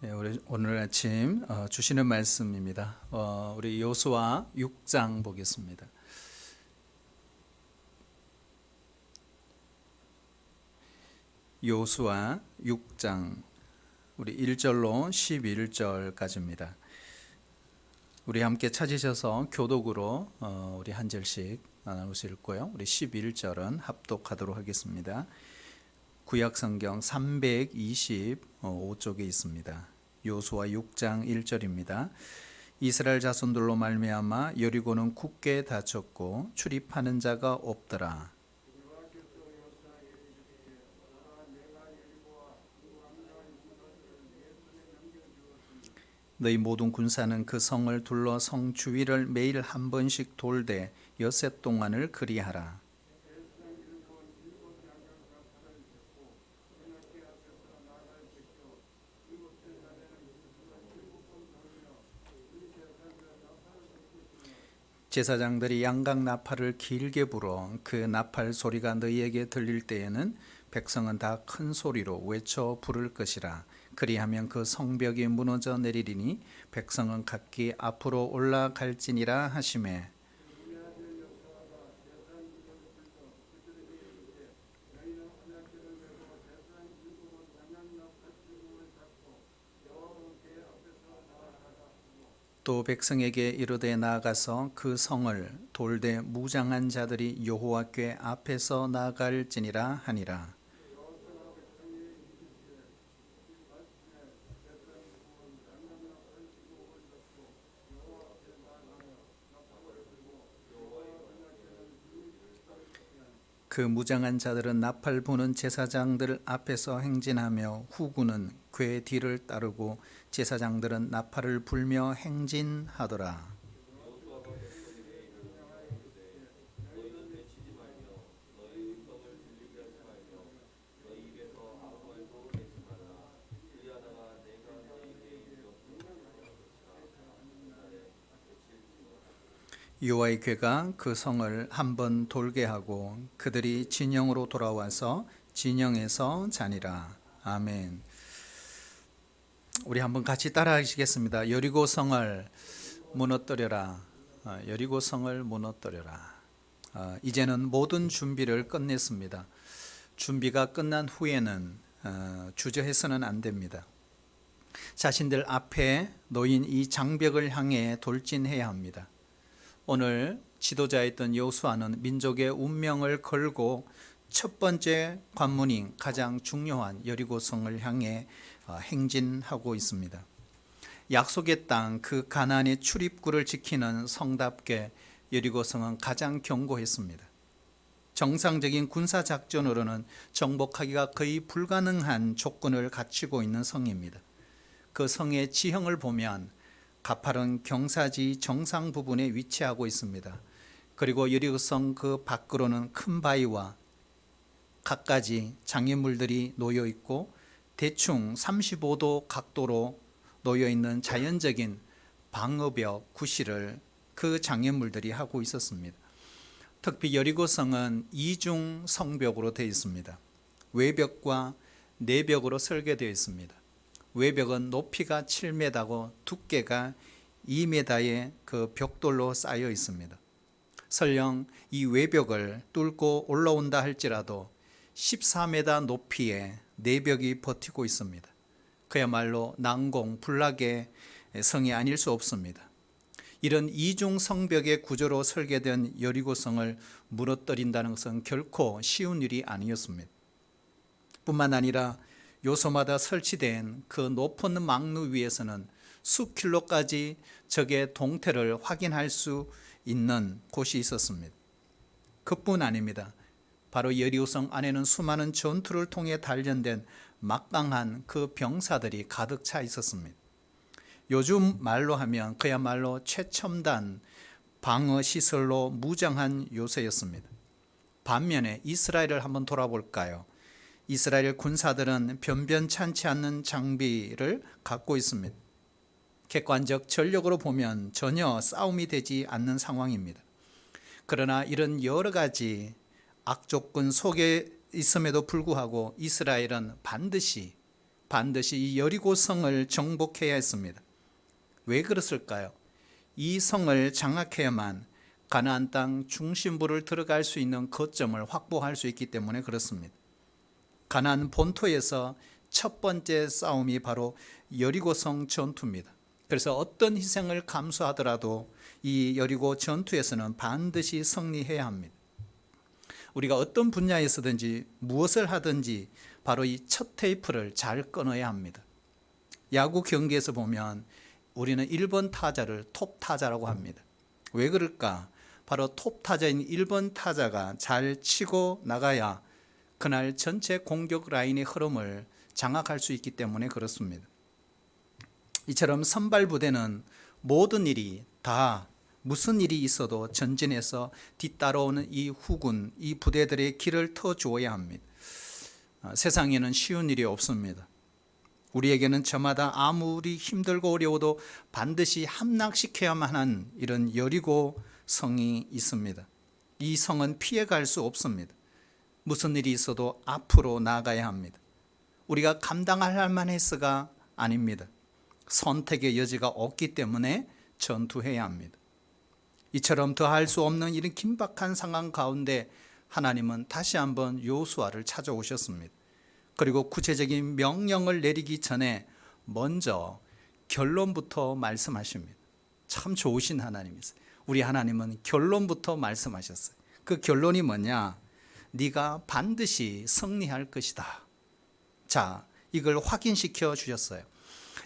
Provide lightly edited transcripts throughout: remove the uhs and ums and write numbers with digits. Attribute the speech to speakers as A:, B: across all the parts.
A: 우리 오늘 아침 주시는 말씀입니다. 우리 여호수아 6장 보겠습니다. 여호수아 6장 우리 1절로 11절까지입니다. 우리 함께 찾으셔서 교독으로 우리 한 절씩 나누어서 읽고요. 우리 11절은 합독하도록 하겠습니다. 구약성경 325쪽에 있습니다. 여호수아 6장 1절입니다. 이스라엘 자손들로 말미암아 여리고는 굳게 닫혔고 출입하는 자가 없더라. 너희 모든 군사는 그 성을 둘러 성 주위를 매일 한 번씩 돌되 엿새 동안을 그리하라. 제사장들이 양각 나팔을 길게 불어 그 나팔 소리가 너희에게 들릴 때에는 백성은 다 큰 소리로 외쳐 부를 것이라. 그리하면 그 성벽이 무너져 내리리니 백성은 각기 앞으로 올라갈지니라 하시매. 또 백성에게 이르되 나아가서 그 성을 돌되 무장한 자들이 여호와 궤 앞에서 나아갈지니라 하니라. 그 무장한 자들은 나팔 부는 제사장들 앞에서 행진하며 후군은 궤 뒤를 따르고 제사장들은 나팔을 불며 행진하더라. 여호와의 궤가 그 성을 한번 돌게 하고 그들이 진영으로 돌아와서 진영에서 자니라. 아멘. 우리 한번 같이 따라하시겠습니다. 여리고 성을 무너뜨려라. 여리고 성을 무너뜨려라. 이제는 모든 준비를 끝냈습니다. 준비가 끝난 후에는 주저해서는 안 됩니다. 자신들 앞에 놓인 이 장벽을 향해 돌진해야 합니다. 오늘 지도자였던 여호수아는 민족의 운명을 걸고 첫 번째 관문인 가장 중요한 여리고성을 향해 행진하고 있습니다. 약속의 땅 그 가나안의 출입구를 지키는 성답게 여리고성은 가장 견고했습니다. 정상적인 군사 작전으로는 정복하기가 거의 불가능한 조건을 갖추고 있는 성입니다. 그 성의 지형을 보면 가파른 경사지 정상 부분에 위치하고 있습니다. 그리고 여리고성 그 밖으로는 큰 바위와 갖가지 장애물들이 놓여 있고 대충 35도 각도로 놓여 있는 자연적인 방어벽 구실을 그 장애물들이 하고 있었습니다. 특히 여리고성은 이중 성벽으로 되어 있습니다. 외벽과 내벽으로 설계되어 있습니다. 외벽은 높이가 7m고 두께가 2m의 그 벽돌로 쌓여 있습니다. 설령 이 외벽을 뚫고 올라온다 할지라도 14m 높이의 내벽이 버티고 있습니다. 그야말로 난공불락의 성이 아닐 수 없습니다. 이런 이중 성벽의 구조로 설계된 여리고성을 무너뜨린다는 것은 결코 쉬운 일이 아니었습니다. 뿐만 아니라 요소마다 설치된 그 높은 망루 위에서는 수킬로까지 적의 동태를 확인할 수 있는 곳이 있었습니다. 그뿐 아닙니다. 바로 여리고성 안에는 수많은 전투를 통해 단련된 막강한 그 병사들이 가득 차 있었습니다. 요즘 말로 하면 그야말로 최첨단 방어 시설로 무장한 요새였습니다. 반면에 이스라엘을 한번 돌아볼까요? 이스라엘 군사들은 변변찮지 않는 장비를 갖고 있습니다. 객관적 전력으로 보면 전혀 싸움이 되지 않는 상황입니다. 그러나 이런 여러 가지 악조건 속에 있음에도 불구하고 이스라엘은 반드시 반드시 이 여리고 성을 정복해야 했습니다. 왜 그랬을까요? 이 성을 장악해야만 가나안 땅 중심부를 들어갈 수 있는 거점을 확보할 수 있기 때문에 그렇습니다. 가나안 본토에서 첫 번째 싸움이 바로 여리고성 전투입니다. 그래서 어떤 희생을 감수하더라도 이 여리고 전투에서는 반드시 승리해야 합니다. 우리가 어떤 분야에서든지 무엇을 하든지 바로 이 첫 테이프를 잘 끊어야 합니다. 야구 경기에서 보면 우리는 1번 타자를 톱 타자라고 합니다. 왜 그럴까? 바로 톱 타자인 1번 타자가 잘 치고 나가야 그날 전체 공격 라인의 흐름을 장악할 수 있기 때문에 그렇습니다. 이처럼 선발 부대는 모든 일이 다 무슨 일이 있어도 전진해서 뒤따라오는 이 후군, 이 부대들의 길을 터주어야 합니다. 세상에는 쉬운 일이 없습니다. 우리에게는 저마다 아무리 힘들고 어려워도 반드시 함락시켜야만 하는 이런 여리고 성이 있습니다. 이 성은 피해갈 수 없습니다. 무슨 일이 있어도 앞으로 나아가야 합니다. 우리가 감당할 만해서가 아닙니다. 선택의 여지가 없기 때문에 전투해야 합니다. 이처럼 더할 수 없는 이런 긴박한 상황 가운데 하나님은 다시 한번 여호수아를 찾아오셨습니다. 그리고 구체적인 명령을 내리기 전에 먼저 결론부터 말씀하십니다. 참 좋으신 하나님이세요. 우리 하나님은 결론부터 말씀하셨어요. 그 결론이 뭐냐? 네가 반드시 승리할 것이다. 자, 이걸 확인시켜 주셨어요.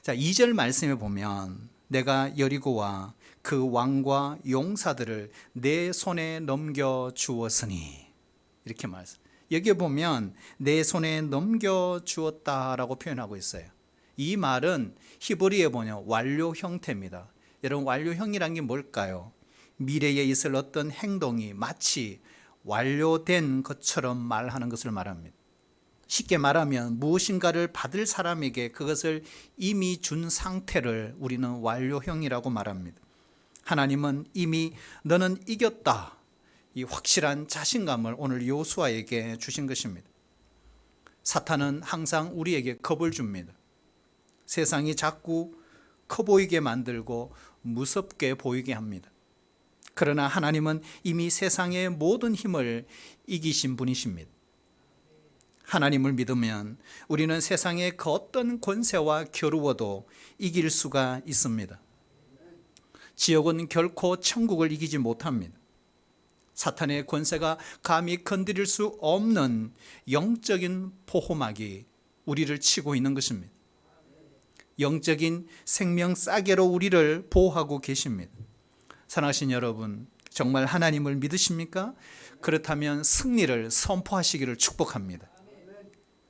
A: 자, 2절 말씀에 보면 내가 여리고와 그 왕과 용사들을 내 손에 넘겨 주었으니 이렇게 말씀. 여기에 보면 내 손에 넘겨 주었다라고 표현하고 있어요. 이 말은 히브리어에 보면 완료 형태입니다. 여러분, 완료형이란 게 뭘까요? 미래에 있을 어떤 행동이 마치 완료된 것처럼 말하는 것을 말합니다. 쉽게 말하면 무엇인가를 받을 사람에게 그것을 이미 준 상태를 우리는 완료형이라고 말합니다. 하나님은 이미 너는 이겼다, 이 확실한 자신감을 오늘 여호수아에게 주신 것입니다. 사탄은 항상 우리에게 겁을 줍니다. 세상이 자꾸 커 보이게 만들고 무섭게 보이게 합니다. 그러나 하나님은 이미 세상의 모든 힘을 이기신 분이십니다. 하나님을 믿으면 우리는 세상의 그 어떤 권세와 겨루어도 이길 수가 있습니다. 지옥은 결코 천국을 이기지 못합니다. 사탄의 권세가 감히 건드릴 수 없는 영적인 보호막이 우리를 치고 있는 것입니다. 영적인 생명 싸개로 우리를 보호하고 계십니다. 사랑하신 여러분, 정말 하나님을 믿으십니까? 그렇다면 승리를 선포하시기를 축복합니다.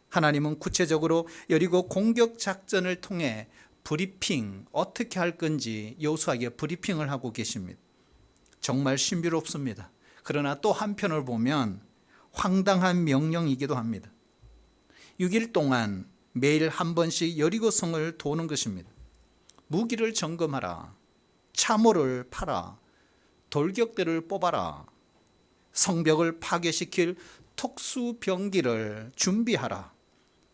A: 하나님은 구체적으로 여리고 공격 작전을 통해 브리핑, 어떻게 할 건지 여호수아에게 브리핑을 하고 계십니다. 정말 신비롭습니다. 그러나 또 한편을 보면 황당한 명령이기도 합니다. 6일 동안 매일 한 번씩 여리고성을 도는 것입니다. 무기를 점검하라, 참호를 파라, 돌격대를 뽑아라, 성벽을 파괴시킬 특수병기를 준비하라,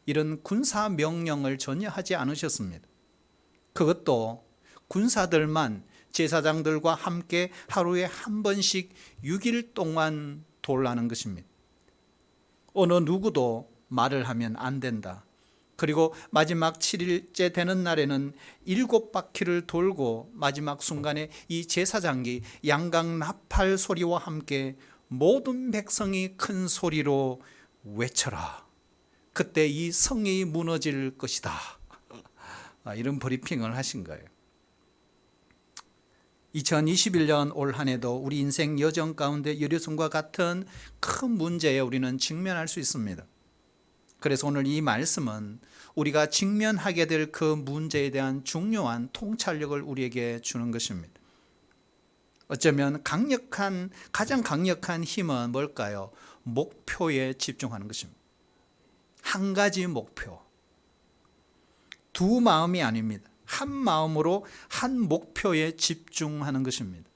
A: 이런 군사 명령을 전혀 하지 않으셨습니다. 그것도 군사들만 제사장들과 함께 하루에 한 번씩 6일 동안 돌라는 것입니다. 어느 누구도 말을 하면 안 된다. 그리고 마지막 7일째 되는 날에는 7바퀴를 돌고 마지막 순간에 이 제사장이 양각 나팔 소리와 함께 모든 백성이 큰 소리로 외쳐라. 그때 이 성이 무너질 것이다. 이런 브리핑을 하신 거예요. 2021년 올 한 해도 우리 인생 여정 가운데 여리고성과 같은 큰 문제에 우리는 직면할 수 있습니다. 그래서 오늘 이 말씀은 우리가 직면하게 될 그 문제에 대한 중요한 통찰력을 우리에게 주는 것입니다. 어쩌면 가장 강력한 힘은 뭘까요? 목표에 집중하는 것입니다. 한 가지 목표, 두 마음이 아닙니다. 한 마음으로 한 목표에 집중하는 것입니다.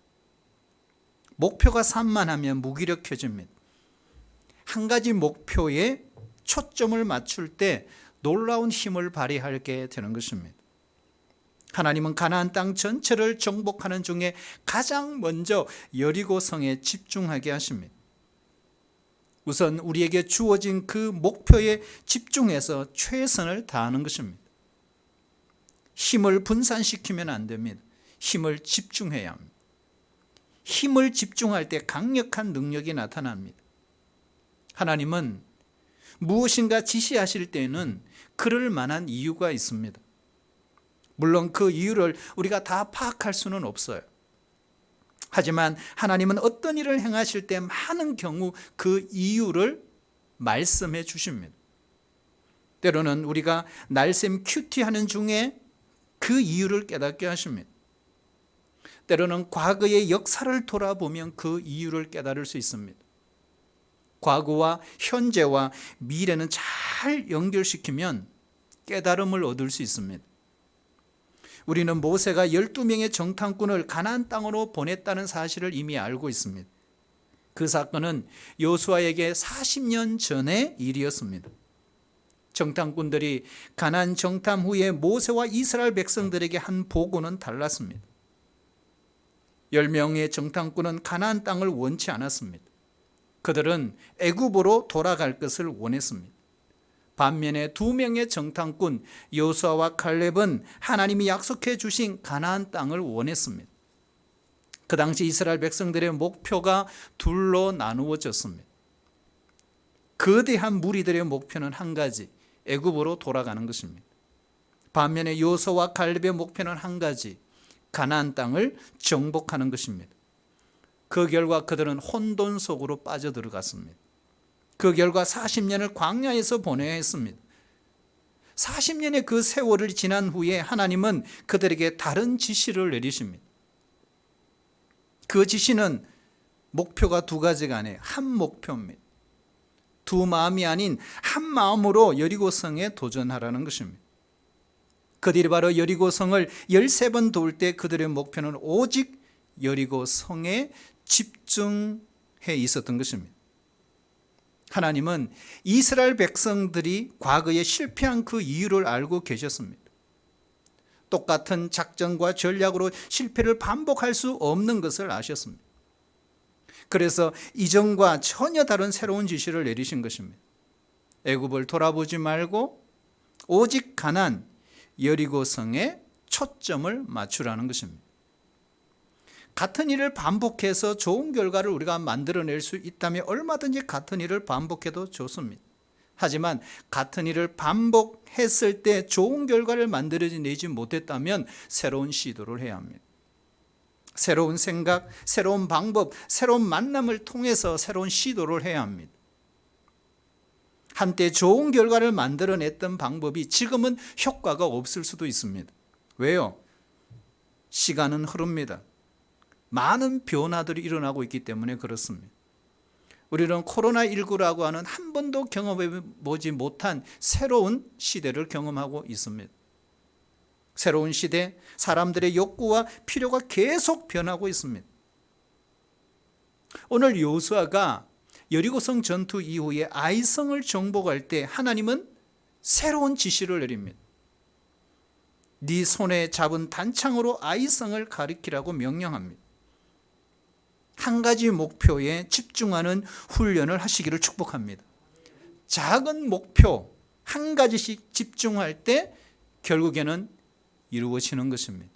A: 목표가 산만하면 무기력해집니다. 한 가지 목표에 초점을 맞출 때 놀라운 힘을 발휘하게 되는 것입니다. 하나님은 가나안 땅 전체를 정복하는 중에 가장 먼저 여리고성에 집중하게 하십니다. 우선 우리에게 주어진 그 목표에 집중해서 최선을 다하는 것입니다. 힘을 분산시키면 안 됩니다. 힘을 집중해야 합니다. 힘을 집중할 때 강력한 능력이 나타납니다. 하나님은 무엇인가 지시하실 때는 그럴 만한 이유가 있습니다. 물론 그 이유를 우리가 다 파악할 수는 없어요. 하지만 하나님은 어떤 일을 행하실 때 많은 경우 그 이유를 말씀해 주십니다. 때로는 우리가 날쌘 큐티하는 중에 그 이유를 깨닫게 하십니다. 때로는 과거의 역사를 돌아보면 그 이유를 깨달을 수 있습니다. 과거와 현재와 미래는 잘 연결시키면 깨달음을 얻을 수 있습니다. 우리는 모세가 12명의 정탐꾼을 가나안 땅으로 보냈다는 사실을 이미 알고 있습니다. 그 사건은 여호수아에게 40년 전의 일이었습니다. 정탐꾼들이 가나안 정탐 후에 모세와 이스라엘 백성들에게 한 보고는 달랐습니다. 10명의 정탐꾼은 가나안 땅을 원치 않았습니다. 그들은 애굽으로 돌아갈 것을 원했습니다. 반면에 2명의 정탐꾼 여호수아와 칼렙은 하나님이 약속해 주신 가나안 땅을 원했습니다. 그 당시 이스라엘 백성들의 목표가 둘로 나누어졌습니다. 거대한 무리들의 목표는 한 가지, 애굽으로 돌아가는 것입니다. 반면에 여호수아와 칼렙의 목표는 한 가지, 가나안 땅을 정복하는 것입니다. 그 결과 그들은 혼돈 속으로 빠져들어갔습니다. 그 결과 40년을 광야에서 보내야 했습니다. 40년의 그 세월을 지난 후에 하나님은 그들에게 다른 지시를 내리십니다. 그 지시는 목표가 2가지가 아니에요. 한 목표입니다. 2 마음이 아닌 한 마음으로 여리고성에 도전하라는 것입니다. 그들이 바로 여리고성을 13번 도울 때 그들의 목표는 오직 여리고성에 집중해 있었던 것입니다. 하나님은 이스라엘 백성들이 과거에 실패한 그 이유를 알고 계셨습니다. 똑같은 작전과 전략으로 실패를 반복할 수 없는 것을 아셨습니다. 그래서 이전과 전혀 다른 새로운 지시를 내리신 것입니다. 애굽을 돌아보지 말고 오직 가나안 여리고성에 초점을 맞추라는 것입니다. 같은 일을 반복해서 좋은 결과를 우리가 만들어낼 수 있다면 얼마든지 같은 일을 반복해도 좋습니다. 하지만 같은 일을 반복했을 때 좋은 결과를 만들어내지 못했다면 새로운 시도를 해야 합니다. 새로운 생각, 새로운 방법, 새로운 만남을 통해서 새로운 시도를 해야 합니다. 한때 좋은 결과를 만들어냈던 방법이 지금은 효과가 없을 수도 있습니다. 왜요? 시간은 흐릅니다. 많은 변화들이 일어나고 있기 때문에 그렇습니다. 우리는 코로나19라고 하는 한 번도 경험해 보지 못한 새로운 시대를 경험하고 있습니다. 새로운 시대, 사람들의 욕구와 필요가 계속 변하고 있습니다. 오늘 여호수아가 여리고성 전투 이후에 아이성을 정복할 때 하나님은 새로운 지시를 내립니다. 네 손에 잡은 단창으로 아이성을 가리키라고 명령합니다. 한 가지 목표에 집중하는 훈련을 하시기를 축복합니다. 작은 목표 한 가지씩 집중할 때 결국에는 이루어지는 것입니다.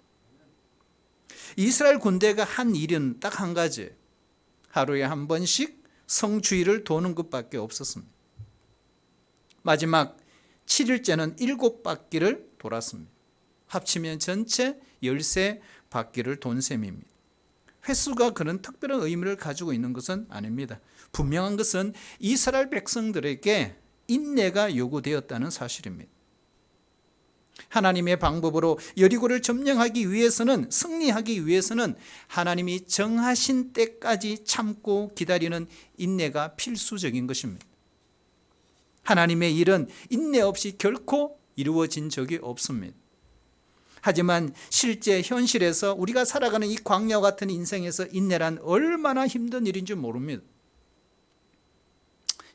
A: 이스라엘 군대가 한 일은 딱 한 가지, 하루에 한 번씩 성주위를 도는 것밖에 없었습니다. 마지막 7일째는 7바퀴를 돌았습니다. 합치면 전체 13바퀴를 돈 셈입니다. 횟수가 그런 특별한 의미를 가지고 있는 것은 아닙니다. 분명한 것은 이스라엘 백성들에게 인내가 요구되었다는 사실입니다. 하나님의 방법으로 여리고를 점령하기 위해서는, 승리하기 위해서는 하나님이 정하신 때까지 참고 기다리는 인내가 필수적인 것입니다. 하나님의 일은 인내 없이 결코 이루어진 적이 없습니다. 하지만 실제 현실에서 우리가 살아가는 이 광야 같은 인생에서 인내란 얼마나 힘든 일인지 모릅니다.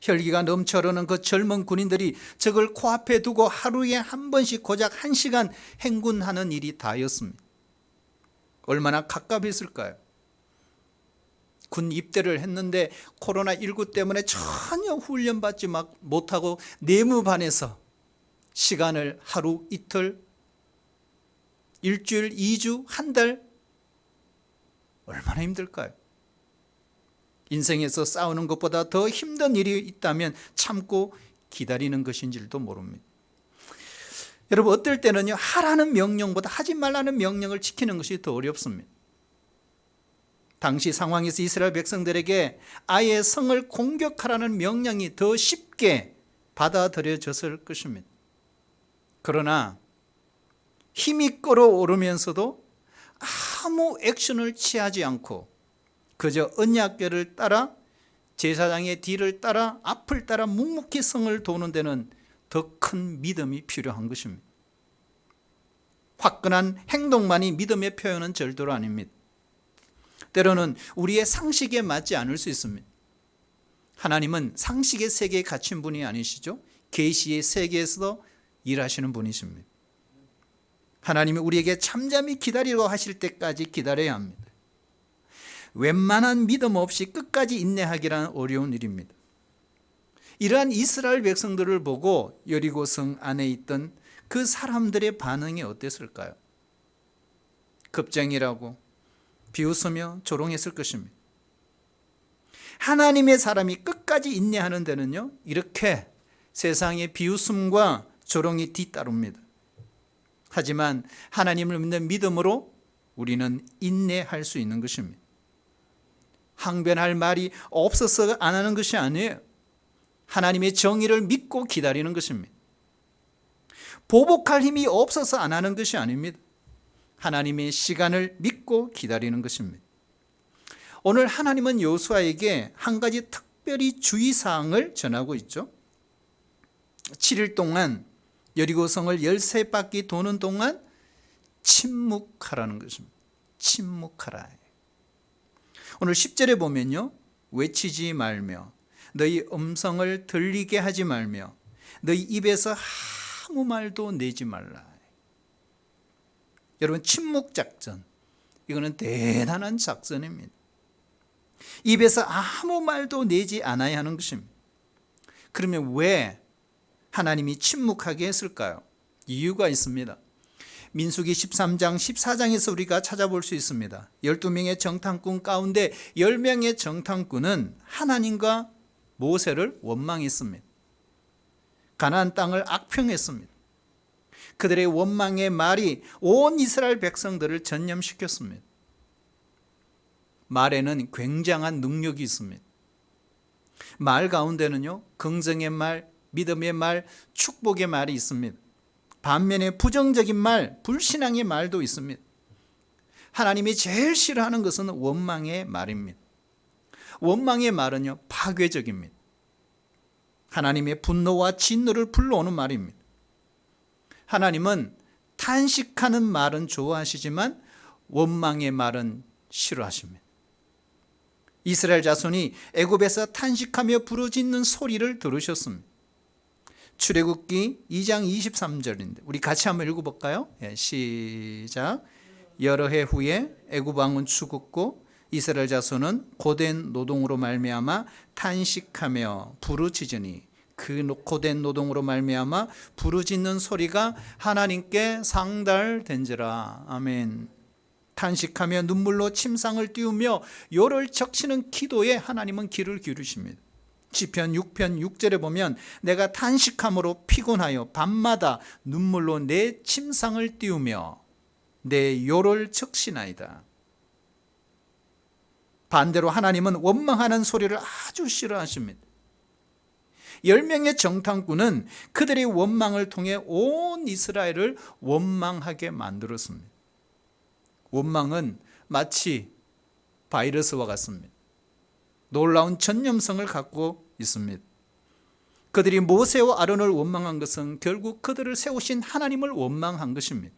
A: 혈기가 넘쳐 흐르는 그 젊은 군인들이 적을 코앞에 두고 하루에 한 번씩 고작 1시간 행군하는 일이 다였습니다. 얼마나 갑갑했을까요? 군 입대를 했는데 코로나19 때문에 전혀 훈련받지 못하고 내무반에서 시간을 하루, 이틀, 일주일, 2주, 한 달, 얼마나 힘들까요? 인생에서 싸우는 것보다 더 힘든 일이 있다면 참고 기다리는 것인지도 모릅니다. 여러분, 어떨 때는요, 하라는 명령보다 하지 말라는 명령을 지키는 것이 더 어렵습니다. 당시 상황에서 이스라엘 백성들에게 아예 성을 공격하라는 명령이 더 쉽게 받아들여졌을 것입니다. 그러나 힘이 끌어오르면서도 아무 액션을 취하지 않고 그저 언약궤를 따라 제사장의 뒤를 따라 앞을 따라 묵묵히 성을 도는 데는 더 큰 믿음이 필요한 것입니다. 화끈한 행동만이 믿음의 표현은 절대로 아닙니다. 때로는 우리의 상식에 맞지 않을 수 있습니다. 하나님은 상식의 세계에 갇힌 분이 아니시죠? 계시의 세계에서도 일하시는 분이십니다. 하나님이 우리에게 잠잠히 기다리라고 하실 때까지 기다려야 합니다. 웬만한 믿음 없이 끝까지 인내하기란 어려운 일입니다. 이러한 이스라엘 백성들을 보고 여리고성 안에 있던 그 사람들의 반응이 어땠을까요? 겁쟁이라고 비웃으며 조롱했을 것입니다. 하나님의 사람이 끝까지 인내하는 데는요, 이렇게 세상의 비웃음과 조롱이 뒤따릅니다. 하지만 하나님을 믿는 믿음으로 우리는 인내할 수 있는 것입니다. 항변할 말이 없어서 안 하는 것이 아니에요. 하나님의 정의를 믿고 기다리는 것입니다. 보복할 힘이 없어서 안 하는 것이 아닙니다. 하나님의 시간을 믿고 기다리는 것입니다. 오늘 하나님은 여호수아에게 한 가지 특별히 주의사항을 전하고 있죠. 7일 동안 여리고성을 13바퀴 도는 동안 침묵하라는 것입니다. 침묵하라. 오늘 10절에 보면요, 외치지 말며 너희 음성을 들리게 하지 말며 너희 입에서 아무 말도 내지 말라. 여러분, 침묵작전, 이거는 대단한 작전입니다. 입에서 아무 말도 내지 않아야 하는 것입니다. 그러면 왜 하나님이 침묵하게 했을까요? 이유가 있습니다. 민수기 13장 14장에서 우리가 찾아볼 수 있습니다. 12명의 정탐꾼 가운데 10명의 정탐꾼은 하나님과 모세를 원망했습니다. 가나안 땅을 악평했습니다. 그들의 원망의 말이 온 이스라엘 백성들을 전념시켰습니다. 말에는 굉장한 능력이 있습니다. 말 가운데는요, 긍정의 말, 믿음의 말, 축복의 말이 있습니다. 반면에 부정적인 말, 불신앙의 말도 있습니다. 하나님이 제일 싫어하는 것은 원망의 말입니다. 원망의 말은요, 파괴적입니다. 하나님의 분노와 진노를 불러오는 말입니다. 하나님은 탄식하는 말은 좋아하시지만 원망의 말은 싫어하십니다. 이스라엘 자손이 애굽에서 탄식하며 부르짖는 소리를 들으셨습니다. 출애굽기 2장 23절인데 우리 같이 한번 읽어볼까요? 시작. 여러 해 후에 애굽 왕은 죽었고 이스라엘 자손은 고된 노동으로 말미암아 탄식하며 부르짖으니 그 고된 노동으로 말미암아 부르짖는 소리가 하나님께 상달된지라. 아멘. 탄식하며 눈물로 침상을 띄우며 요를 적시는 기도에 하나님은 귀를 기울이십니다. 시편 6편 6절에 보면 내가 탄식함으로 피곤하여 밤마다 눈물로 내 침상을 띄우며 내 요를 적시나이다. 반대로 하나님은 원망하는 소리를 아주 싫어하십니다. 10명의 정탐꾼은 그들의 원망을 통해 온 이스라엘을 원망하게 만들었습니다. 원망은 마치 바이러스와 같습니다. 놀라운 전염성을 갖고 있습니다. 그들이 모세와 아론을 원망한 것은 결국 그들을 세우신 하나님을 원망한 것입니다.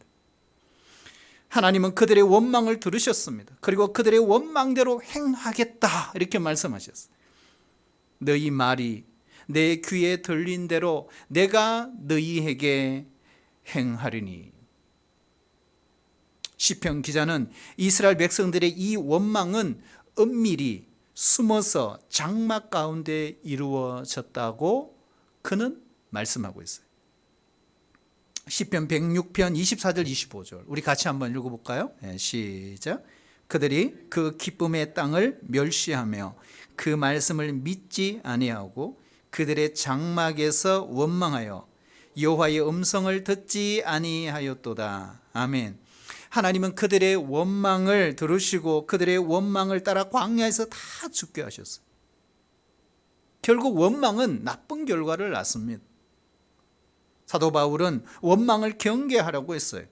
A: 하나님은 그들의 원망을 들으셨습니다. 그리고 그들의 원망대로 행하겠다 이렇게 말씀하셨어요. 너희 말이 내 귀에 들린 대로 내가 너희에게 행하리니. 시편 기자는 이스라엘 백성들의 이 원망은 은밀히 숨어서 장막 가운데 이루어졌다고 그는 말씀하고 있어요. 시편 106편 24절 25절 우리 같이 한번 읽어볼까요? 네, 시작. 그들이 그 기쁨의 땅을 멸시하며 그 말씀을 믿지 아니하고 그들의 장막에서 원망하여 여호와의 음성을 듣지 아니하였도다. 아멘. 하나님은 그들의 원망을 들으시고 그들의 원망을 따라 광야에서 다 죽게 하셨어요. 결국 원망은 나쁜 결과를 낳습니다. 사도 바울은 원망을 경계하라고 했어요.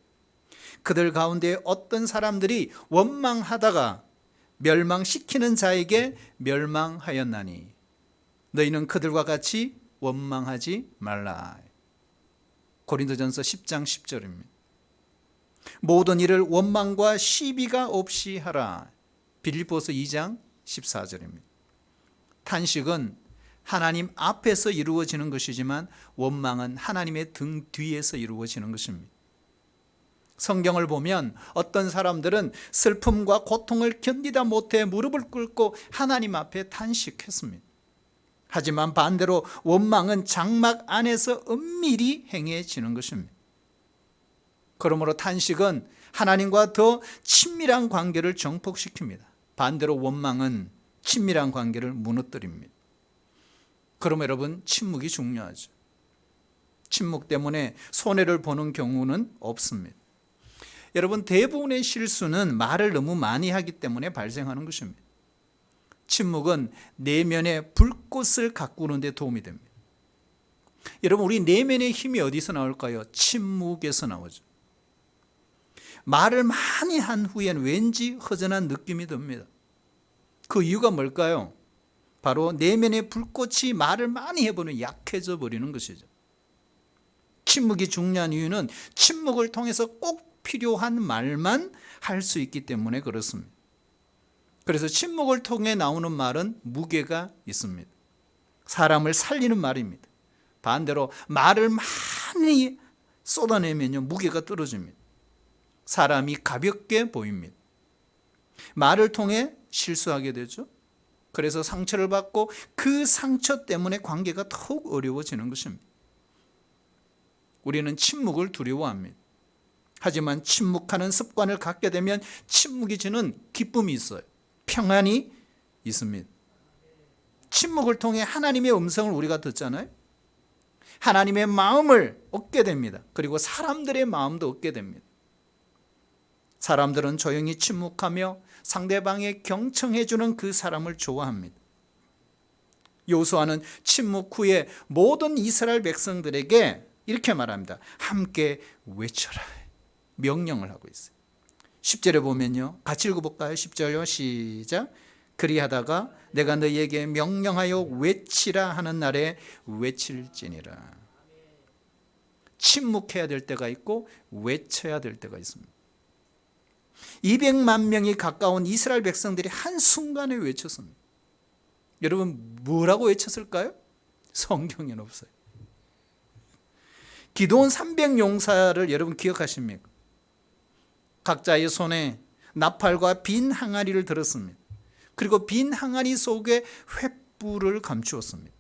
A: 그들 가운데 어떤 사람들이 원망하다가 멸망시키는 자에게 멸망하였나니 너희는 그들과 같이 원망하지 말라. 고린도전서 10장 10절입니다. 모든 일을 원망과 시비가 없이 하라. 빌립보서 2장 14절입니다. 탄식은 하나님 앞에서 이루어지는 것이지만 원망은 하나님의 등 뒤에서 이루어지는 것입니다. 성경을 보면 어떤 사람들은 슬픔과 고통을 견디다 못해 무릎을 꿇고 하나님 앞에 탄식했습니다. 하지만 반대로 원망은 장막 안에서 은밀히 행해지는 것입니다. 그러므로 탄식은 하나님과 더 친밀한 관계를 정폭시킵니다. 반대로 원망은 친밀한 관계를 무너뜨립니다. 그럼 여러분, 침묵이 중요하죠. 침묵 때문에 손해를 보는 경우는 없습니다. 여러분, 대부분의 실수는 말을 너무 많이 하기 때문에 발생하는 것입니다. 침묵은 내면의 불꽃을 가꾸는 데 도움이 됩니다. 여러분, 우리 내면의 힘이 어디서 나올까요? 침묵에서 나오죠. 말을 많이 한 후엔 왠지 허전한 느낌이 듭니다. 그 이유가 뭘까요? 바로 내면의 불꽃이 말을 많이 해보면 약해져 버리는 것이죠. 침묵이 중요한 이유는 침묵을 통해서 꼭 필요한 말만 할 수 있기 때문에 그렇습니다. 그래서 침묵을 통해 나오는 말은 무게가 있습니다. 사람을 살리는 말입니다. 반대로 말을 많이 쏟아내면요, 무게가 떨어집니다. 사람이 가볍게 보입니다. 말을 통해 실수하게 되죠. 그래서 상처를 받고 그 상처 때문에 관계가 더욱 어려워지는 것입니다. 우리는 침묵을 두려워합니다. 하지만 침묵하는 습관을 갖게 되면 침묵이 주는 기쁨이 있어요. 평안이 있습니다. 침묵을 통해 하나님의 음성을 우리가 듣잖아요. 하나님의 마음을 얻게 됩니다. 그리고 사람들의 마음도 얻게 됩니다. 사람들은 조용히 침묵하며 상대방에 경청해주는 그 사람을 좋아합니다. 여호수아는 침묵 후에 모든 이스라엘 백성들에게 이렇게 말합니다. 함께 외쳐라. 명령을 하고 있어요. 10절에 보면요, 같이 읽어볼까요? 10절요, 시작. 그리하다가 내가 너희에게 명령하여 외치라 하는 날에 외칠지니라. 침묵해야 될 때가 있고 외쳐야 될 때가 있습니다. 200만 명이 가까운 이스라엘 백성들이 한순간에 외쳤습니다. 여러분, 뭐라고 외쳤을까요? 성경에는 없어요. 기드온 300용사를 여러분 기억하십니까? 각자의 손에 나팔과 빈 항아리를 들었습니다. 그리고 빈 항아리 속에 횃불을 감추었습니다.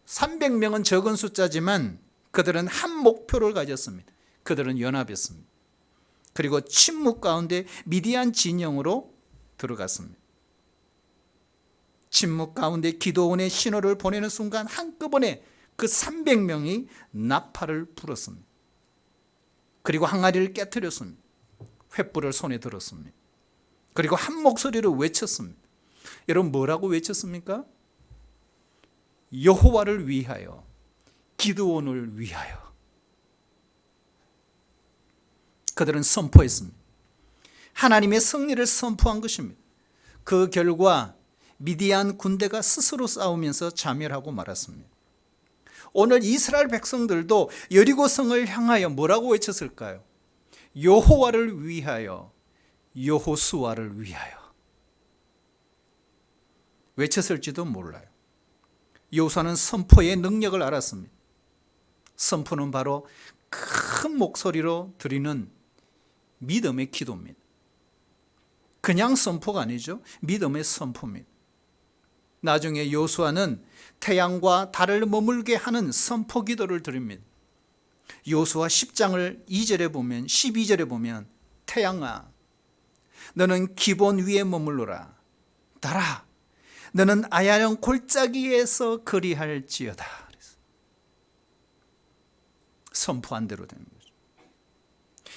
A: 300명은 적은 숫자지만 그들은 한 목표를 가졌습니다. 그들은 연합했습니다. 그리고 침묵 가운데 미디안 진영으로 들어갔습니다. 침묵 가운데 기도원의 신호를 보내는 순간 한꺼번에 그 300명이 나팔을 불었습니다. 그리고 항아리를 깨뜨렸습니다. 횃불을 손에 들었습니다. 그리고 한 목소리로 외쳤습니다. 여러분, 뭐라고 외쳤습니까? 여호와를 위하여, 기드온을 위하여. 그들은 선포했습니다. 하나님의 승리를 선포한 것입니다. 그 결과 미디안 군대가 스스로 싸우면서 자멸하고 말았습니다. 오늘 이스라엘 백성들도 여리고성을 향하여 뭐라고 외쳤을까요? 여호와를 위하여, 여호수아를 위하여 외쳤을지도 몰라요. 여호수아는 선포의 능력을 알았습니다. 선포는 바로 큰 목소리로 드리는 믿음의 기도입니다. 그냥 선포가 아니죠. 믿음의 선포입니다. 나중에 여호수아는 태양과 달을 머물게 하는 선포 기도를 드립니다. 여호수아 10장을 2절에 보면 12절에 보면 태양아 너는 기본 위에 머물러라. 달아 너는 아야령 골짜기에서 거리할지어다. 선포한 대로 되는 거죠.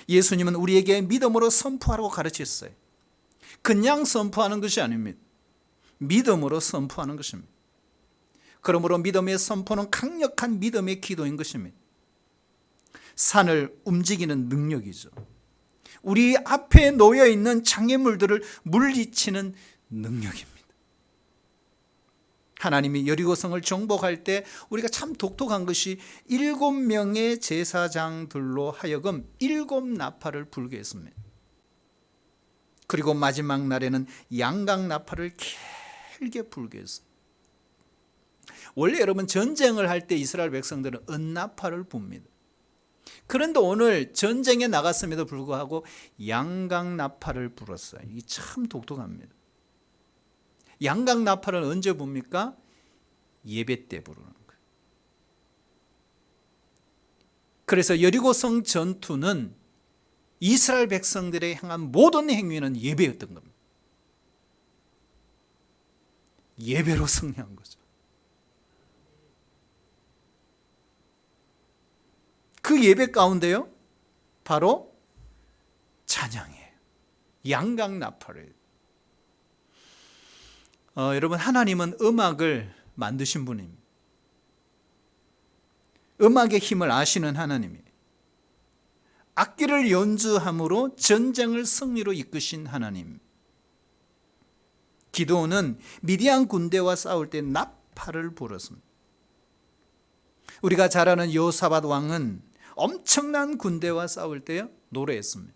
A: 예수님은 우리에게 믿음으로 선포하라고 가르쳤어요. 그냥 선포하는 것이 아닙니다. 믿음으로 선포하는 것입니다. 그러므로 믿음의 선포는 강력한 믿음의 기도인 것입니다. 산을 움직이는 능력이죠. 우리 앞에 놓여 있는 장애물들을 물리치는 능력입니다. 하나님이 여리고성을 정복할 때 우리가 참 독특한 것이 7명의 제사장들로 하여금 7나팔을 불게 했습니다. 그리고 마지막 날에는 양강나팔을 길게 불게 했어요. 원래 여러분 전쟁을 할 때 이스라엘 백성들은 은나팔을 붑니다. 그런데 오늘 전쟁에 나갔음에도 불구하고 양강나팔을 불었어요. 이게 참 독특합니다. 양강나팔은 언제 붑니까? 예배 때 부르는 거예요. 그래서 여리고성 전투는 이스라엘 백성들에 향한 모든 행위는 예배였던 겁니다. 예배로 승리한 거죠. 그 예배 가운데요, 바로 찬양이에요. 양강나팔이에요. 여러분, 하나님은 음악을 만드신 분입니다. 음악의 힘을 아시는 하나님이에요. 악기를 연주함으로 전쟁을 승리로 이끄신 하나님. 기드온은 미디안 군대와 싸울 때 나팔을 불었습니다. 우리가 잘 아는 여호사밧 왕은 엄청난 군대와 싸울 때 노래했습니다.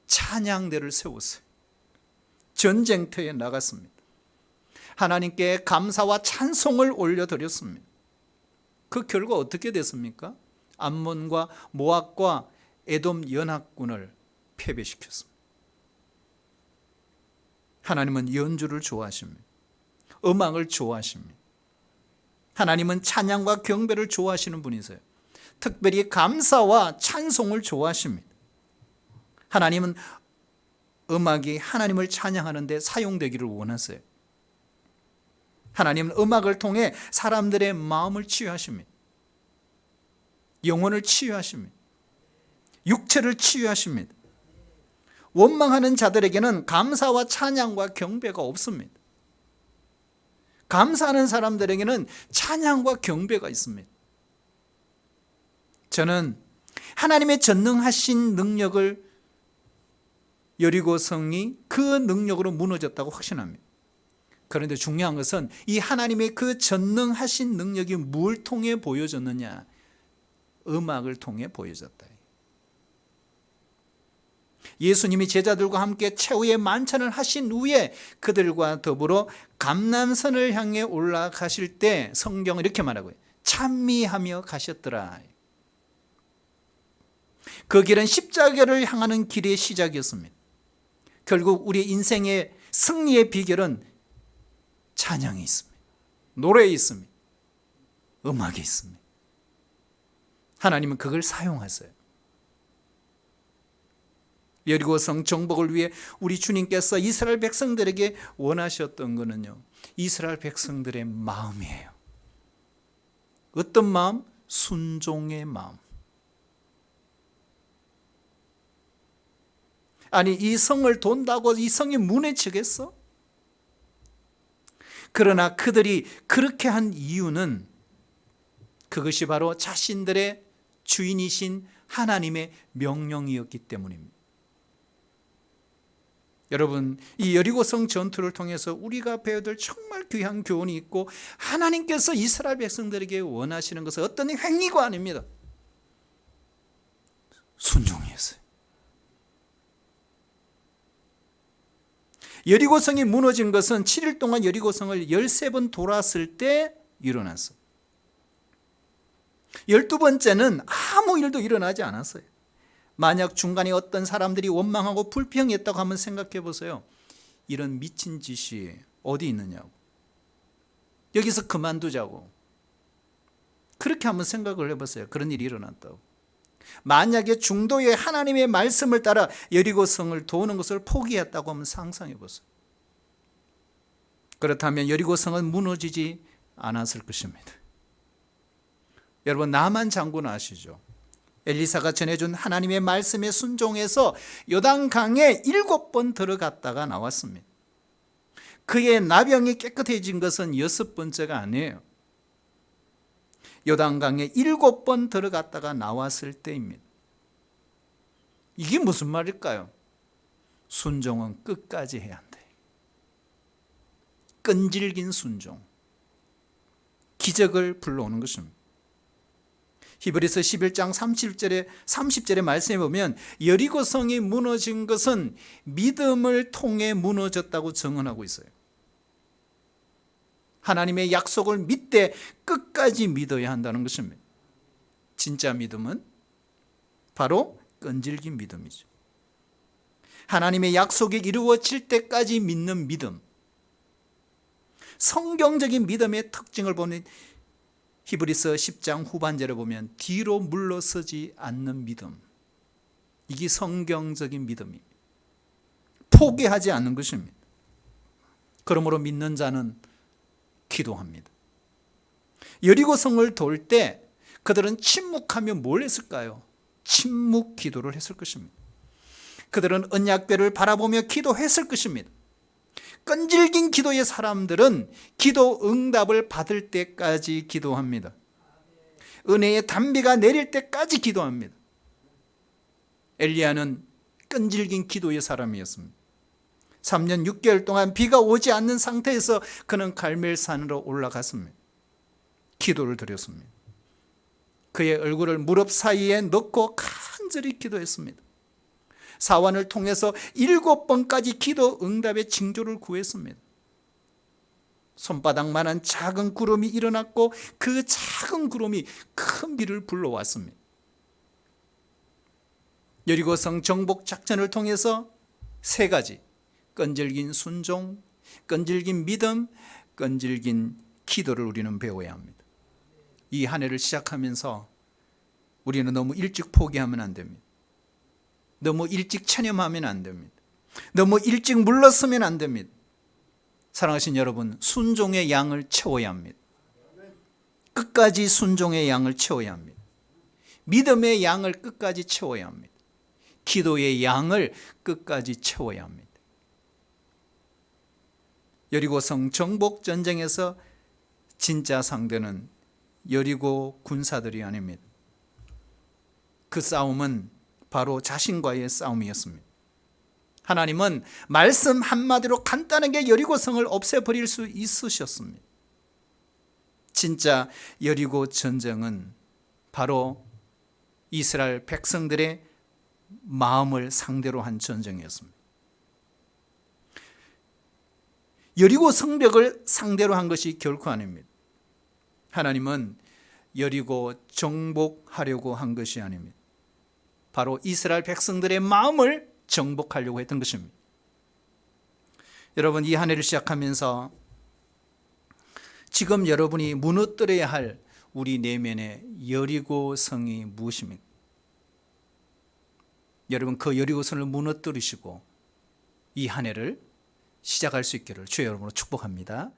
A: 찬양대를 세웠어요. 전쟁터에 나갔습니다. 하나님께 감사와 찬송을 올려드렸습니다. 그 결과 어떻게 됐습니까? 암몬과 모압과 에돔 연합군을 패배시켰습니다. 하나님은 연주를 좋아하십니다. 음악을 좋아하십니다. 하나님은 찬양과 경배를 좋아하시는 분이세요. 특별히 감사와 찬송을 좋아하십니다. 하나님은 음악이 하나님을 찬양하는 데 사용되기를 원하세요. 하나님은 음악을 통해 사람들의 마음을 치유하십니다. 영혼을 치유하십니다. 육체를 치유하십니다. 원망하는 자들에게는 감사와 찬양과 경배가 없습니다. 감사하는 사람들에게는 찬양과 경배가 있습니다. 저는 하나님의 전능하신 능력을 여리고성이 그 능력으로 무너졌다고 확신합니다. 그런데 중요한 것은 이 하나님의 그 전능하신 능력이 뭘 통해 보여졌느냐? 음악을 통해 보여졌다. 예수님이 제자들과 함께 최후의 만찬을 하신 후에 그들과 더불어 감람산을 향해 올라가실 때 성경은 이렇게 말하고요. 찬미하며 가셨더라. 그 길은 십자가를 향하는 길의 시작이었습니다. 결국 우리 인생의 승리의 비결은 찬양이 있습니다. 노래에 있습니다. 음악이 있습니다. 하나님은 그걸 사용하세요. 여리고성 정복을 위해 우리 주님께서 이스라엘 백성들에게 원하셨던 것은요, 이스라엘 백성들의 마음이에요. 어떤 마음? 순종의 마음. 아니, 이 성을 돈다고 이 성이 무너지겠어? 그러나 그들이 그렇게 한 이유는 그것이 바로 자신들의 주인이신 하나님의 명령이었기 때문입니다. 여러분, 이 여리고성 전투를 통해서 우리가 배워야 될 정말 귀한 교훈이 있고, 하나님께서 이스라엘 백성들에게 원하시는 것은 어떤 행위가 아닙니다. 순종이었어요. 여리고성이 무너진 것은 7일 동안 여리고성을 13번 돌았을 때 일어났어요. 12번째는 아무 일도 일어나지 않았어요. 만약 중간에 어떤 사람들이 원망하고 불평했다고 한번 생각해 보세요. 이런 미친 짓이 어디 있느냐고. 여기서 그만두자고. 그렇게 한번 생각을 해보세요. 그런 일이 일어났다고. 만약에 중도에 하나님의 말씀을 따라 여리고성을 도는 것을 포기했다고 하면 상상해 보세요. 그렇다면 여리고성은 무너지지 않았을 것입니다. 여러분, 나만 장군 아시죠? 엘리사가 전해준 하나님의 말씀에 순종해서 요단강에 7번 들어갔다가 나왔습니다. 그의 나병이 깨끗해진 것은 6번째가 아니에요. 요단강에 7번 들어갔다가 나왔을 때입니다. 이게 무슨 말일까요? 순종은 끝까지 해야 한다. 끈질긴 순종, 기적을 불러오는 것입니다. 히브리서 11장 30절의 말씀에 보면 여리고성이 무너진 것은 믿음을 통해 무너졌다고 증언하고 있어요. 하나님의 약속을 믿되 끝까지 믿어야 한다는 것입니다. 진짜 믿음은 바로 끈질긴 믿음이죠. 하나님의 약속이 이루어질 때까지 믿는 믿음. 성경적인 믿음의 특징을 보는 히브리서 10장 후반절에 보면 뒤로 물러서지 않는 믿음. 이게 성경적인 믿음입니다. 포기하지 않는 것입니다. 그러므로 믿는 자는 기도합니다. 여리고성을 돌 때 그들은 침묵하며 뭘 했을까요? 침묵 기도를 했을 것입니다. 그들은 언약궤를 바라보며 기도했을 것입니다. 끈질긴 기도의 사람들은 기도 응답을 받을 때까지 기도합니다. 은혜의 단비가 내릴 때까지 기도합니다. 엘리야는 끈질긴 기도의 사람이었습니다. 3년 6개월 동안 비가 오지 않는 상태에서 그는 갈멜산으로 올라갔습니다. 기도를 드렸습니다. 그의 얼굴을 무릎 사이에 넣고 간절히 기도했습니다. 사환을 통해서 7번까지 기도 응답의 징조를 구했습니다. 손바닥만한 작은 구름이 일어났고 그 작은 구름이 큰 비를 불러왔습니다. 여리고성 정복 작전을 통해서 3가지, 끈질긴 순종, 끈질긴 믿음, 끈질긴 기도를 우리는 배워야 합니다. 이 한 해를 시작하면서 우리는 너무 일찍 포기하면 안 됩니다. 너무 일찍 체념하면 안 됩니다. 너무 일찍 물러서면 안 됩니다. 사랑하신 여러분, 순종의 양을 채워야 합니다. 끝까지 순종의 양을 채워야 합니다. 믿음의 양을 끝까지 채워야 합니다. 기도의 양을 끝까지 채워야 합니다. 여리고성 정복 전쟁에서 진짜 상대는 여리고 군사들이 아닙니다. 그 싸움은 바로 자신과의 싸움이었습니다. 하나님은 말씀 한마디로 간단하게 여리고성을 없애버릴 수 있으셨습니다. 진짜 여리고 전쟁은 바로 이스라엘 백성들의 마음을 상대로 한 전쟁이었습니다. 여리고 성벽을 상대로 한 것이 결코 아닙니다. 하나님은 여리고 정복하려고 한 것이 아닙니다. 바로 이스라엘 백성들의 마음을 정복하려고 했던 것입니다. 여러분, 이 한 해를 시작하면서 지금 여러분이 무너뜨려야 할 우리 내면의 여리고성이 무엇입니까? 여러분, 그 여리고성을 무너뜨리시고 이 한 해를 시작할 수 있기를 주의 이름으로 축복합니다.